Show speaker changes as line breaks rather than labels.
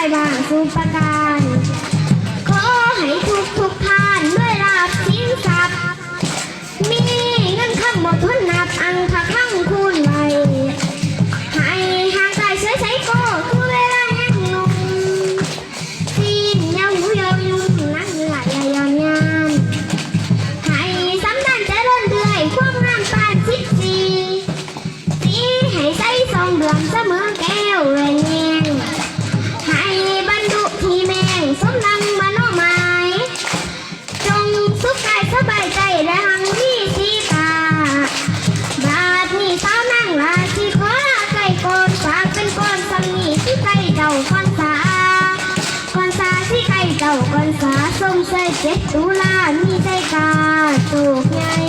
ายบางสุประการขอให้ทุกท่านด้วยลาภสินทรัพย์มีเงินคำหมดทุนนับอังคข้างคูณไว้ให้ห่างไกลเฉยใช้ก็คือเวลายังหนุ่มสิ้นยาวหูยาวยุ่งนั่งไหลยาวยามให้สำนันเจริญเรื่อยความงามปานชิดสีให้ใจทรงเดือนเสมอแก้วเรียนแยงให้บรรดุที่แมงสมดังมโนหมายจงสุขกายสบายใจและหังที่สีตาบาดนี้สาวนั่งลาที่ขอไก่โกนฝากเป็นก้อนสำนีที่ไก่เจ้าก้อนสาที่ไก่เจ้าก้อนสาสมใส่เจ็ดตุลามีใจกาตูกใหญ่